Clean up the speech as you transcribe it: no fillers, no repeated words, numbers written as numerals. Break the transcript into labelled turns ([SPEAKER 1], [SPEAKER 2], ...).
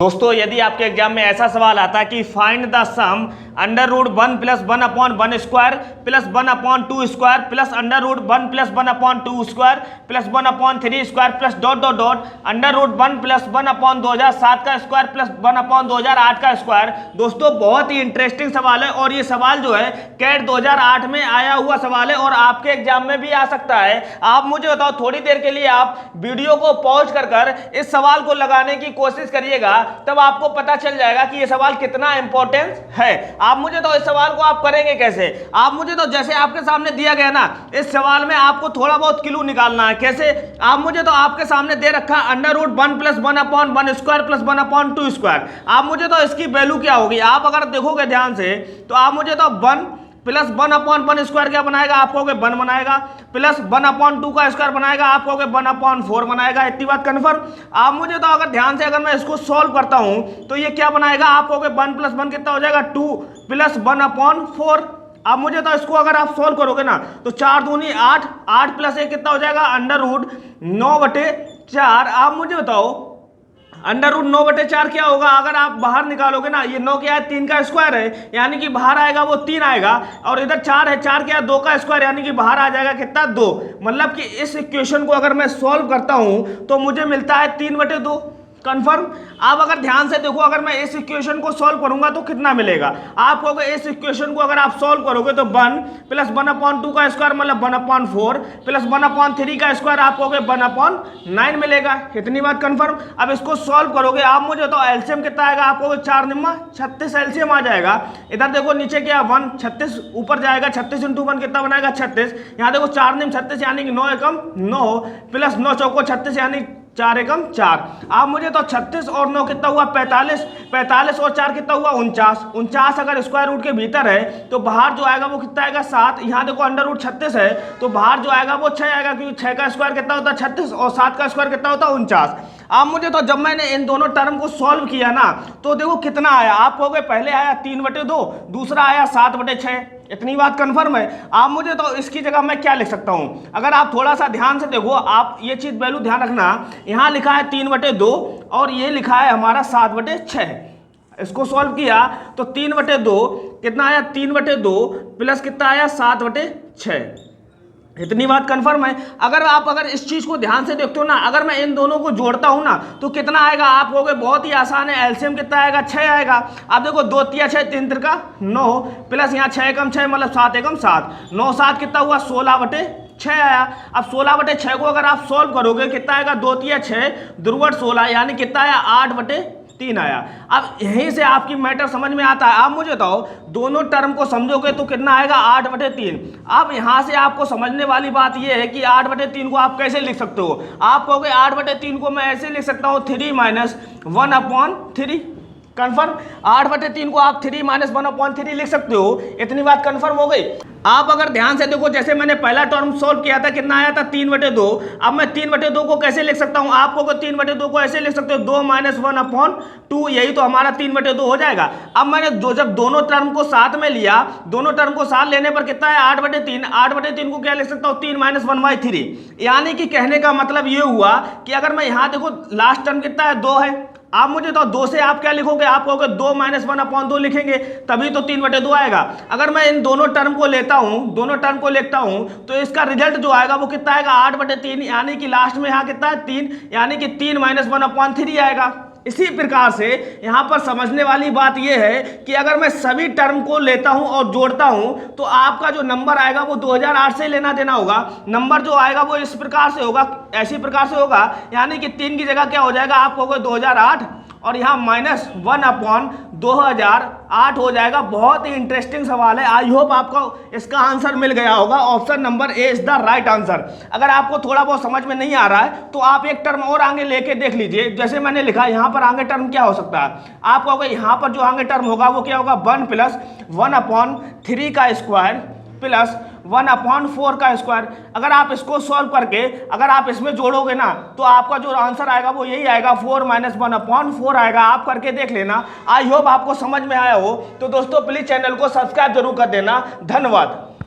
[SPEAKER 1] दोस्तों यदि आपके एग्जाम में ऐसा सवाल आता है कि find the sum under root 1 plus 1 upon 1 square plus 1 upon 2 square plus under root 1 plus 1 upon 2 square plus 1 upon 3 square plus dot dot dot under root 1 plus 1 upon 2007 का स्क्वायर प्लस 1 अपॉन 2008 का square. दोस्तों बहुत ही interesting सवाल है और ये सवाल जो है कैट 2008 में आया हुआ सवाल है और आपके एग्जाम में भी आ सकता है। आप मुझे बताओ, थोड़ी देर के लिए आप वीडियो को पॉज कर इस सवाल को लगाने की कोशिश करिएगा, तब आपको पता चल जाएगा कि ये सवाल कितना इंपॉर्टेंट है। आप मुझे तो इस सवाल को आप करेंगे कैसे, आप मुझे तो जैसे आपके सामने दिया गया ना, इस सवाल में आपको थोड़ा बहुत क्लू निकालना है। कैसे? आप मुझे तो आपके सामने दे रखा under root 1 plus 1 upon 1 square plus 1 upon 2 square. आप मुझे तो इसकी वैल्यू क्या होगी, आप अगर देखोगे ध्यान से तो आप मुझे तो 1 प्लस 1 अपॉन 1 स्क्वायर क्या बनाएगा, आप कहोगे 1 बनाएगा, प्लस 1 अपॉन 2 का स्क्वायर बनाएगा, आप कहोगे 1 अपॉन 4 बनाएगा। इतनी बात कन्फर्म। आप मुझे तो अगर ध्यान से अगर मैं इसको सॉल्व करता हूं तो ये क्या बनाएगा, आप कहोगे 1 प्लस 1 कितना हो जाएगा 2 प्लस 1 अपॉन 4। आप मुझे तो इसको अगर आप सॉल्व करोगे ना तो 4 दूनी 8, 8 प्लस 1 कितना हो जाएगा अंडर रूट 9/4। आप मुझे बताओ अंडर रूट 9/4 क्या होगा, अगर आप बाहर निकालोगे ना, ये 9 क्या है 3 का स्क्वायर है, यानी कि बाहर आएगा वो 3 आएगा, और इधर 4 है, 4 क्या है 2 का स्क्वायर, यानी कि बाहर आ जाएगा कितना 2। मतलब कि इस इक्वेशन को अगर मैं सॉल्व करता हूं तो मुझे मिलता है 3/2। कंफर्म। आप अगर ध्यान से देखो, अगर मैं इस इक्वेशन को सॉल्व करूंगा तो कितना मिलेगा, आप कहोगे इस इक्वेशन को अगर आप सॉल्व करोगे तो 1 प्लस 1 अपॉन 2 का स्क्वायर मतलब 1 अपॉन 4 प्लस 1 अपॉन 3 का स्क्वायर आप कहोगे 1 अपॉन 9 मिलेगा। इतनी बात कंफर्म। अब इसको सॉल्व करोगे, आप मुझे तो एलसीएम कितना आएगा, आप कहोगे 4 निम्मा 36 एलसीएम आ जाएगा। इधर देखो नीचे क्या 1 36 ऊपर जाएगा, 36 इंटू 1 कितना बनाएगा 36। यहाँ देखो 4 निम 36 यानी कि 9 एकम 9 प्लस 9 चौको 36 यानी 4 एकम 4। आप मुझे तो 36 और 9 कितना हुआ 45, 45 और 4 कितना हुआ 49। 49 अगर स्क्वायर रूट के भीतर है तो बाहर जो आएगा वो कितना आएगा 7। यहाँ देखो अंडर रूट 36 है तो बाहर जो आएगा वो 6 आएगा, क्योंकि 6 का स्क्वायर कितना होता है 36 और 7 का स्क्वायर कितना होता है 49। आप मुझे तो जब मैंने इन दोनों टर्म को सॉल्व किया ना तो देखो कितना आया, आप कहोगे पहले आया 3/2, दूसरा आया 7/6। इतनी बात कंफर्म है। आप मुझे तो इसकी जगह मैं क्या लिख सकता हूं, अगर आप थोड़ा सा ध्यान से देखो, आप ये चीज वैल्यू ध्यान रखना, यहां लिखा है 3/2 और ये लिखा है हमारा 7/6। इसको सॉल्व किया तो 3/2 कितना आया 3/2 प्लस कितना आया 7/6। इतनी बात कंफर्म है। अगर इस चीज को ध्यान से देखते हो ना, अगर मैं इन दोनों को जोड़ता हूं ना तो कितना आएगा, आप कहोगे बहुत ही आसान है, एलसीएम कितना आएगा 6 आएगा। आप देखो 2 तिया 6 3 त्रिका 9 प्लस यहाँ 6 एकम 6 मतलब 7 एकम 7, 9 7 कितना हुआ 16/6 आया। अब 16/6 को अगर आप सॉल्व करोगे कितना आएगा 2 तिया 6 दुर्वट 16 यानी कितना आया 8/3 आया। अब यहीं से आपकी मैटर समझ में आता है। आप मुझे बताओ दोनों टर्म को समझोगे तो कितना आएगा 8/3। अब यहां से आपको समझने वाली बात यह है कि 8/3 को आप कैसे लिख सकते हो, आप कहोगे 8/3 को मैं ऐसे लिख सकता हूं 3 माइनस 1/3। कंफर्म। 8/3 को आप 3 माइनस 1/3 लिख सकते हो। इतनी बात कंफर्म हो गई। आप अगर ध्यान से देखो, जैसे मैंने पहला टर्म सॉल्व किया था कितना आया था 3/2। अब मैं 3/2 को कैसे लिख सकता हूं, आप को 3/2 को ऐसे लिख सकते हो 2 माइनस 1/2, यही तो हमारा 3/2 हो जाएगा। अब मैंने जब दोनों टर्म को साथ में लिया, दोनों टर्म को साथ लेने पर कितना है 8/3। 8/3 को क्या लिख सकता हूं 3 माइनस 1/3, यानी कि कहने का मतलब ये हुआ कि अगर मैं यहां देखो लास्ट टर्म कितना है 2 है, आप मुझे तो 2 से आप क्या लिखोगे, आप कहोगे 2 माइनस 1/2 लिखेंगे, तभी तो 3/2 आएगा। अगर मैं इन दोनों टर्म को लेता हूं तो इसका रिजल्ट जो आएगा वो कितना आएगा 8/3, यानी कि लास्ट में यहाँ कितना है 3, यानी कि 3 माइनस 1/3 आएगा। इसी प्रकार से यहाँ पर समझने वाली बात यह है कि अगर मैं सभी टर्म को लेता हूं और जोड़ता हूं तो आपका जो नंबर आएगा वो 2008 से लेना देना होगा। नंबर जो आएगा वो इस प्रकार से होगा, ऐसी प्रकार से होगा, यानी कि 3 की जगह क्या हो जाएगा, आप कहोगे 2008 और यहाँ माइनस 1/2008 हो जाएगा। बहुत ही इंटरेस्टिंग सवाल है। आई होप आपको इसका आंसर मिल गया होगा। Option number A is the right answer. अगर आपको थोड़ा बहुत समझ में नहीं आ रहा है तो आप एक टर्म और आगे लेके देख लीजिए। जैसे मैंने लिखा यहाँ पर आगे टर्म क्या हो सकता है, आप कहोगे यहाँ पर जो आगे टर्म होगा वो क्या होगा 1 प्लस 1/3 का स्क्वायर प्लस 1/4 का स्क्वायर। अगर आप इसको सॉल्व करके अगर आप इसमें जोड़ोगे ना तो आपका जो आंसर आएगा वो यही आएगा 4 माइनस 1/4 आएगा। आप करके देख लेना। आई होप आपको समझ में आया हो। तो दोस्तों प्लीज चैनल को सब्सक्राइब जरूर कर देना। धन्यवाद।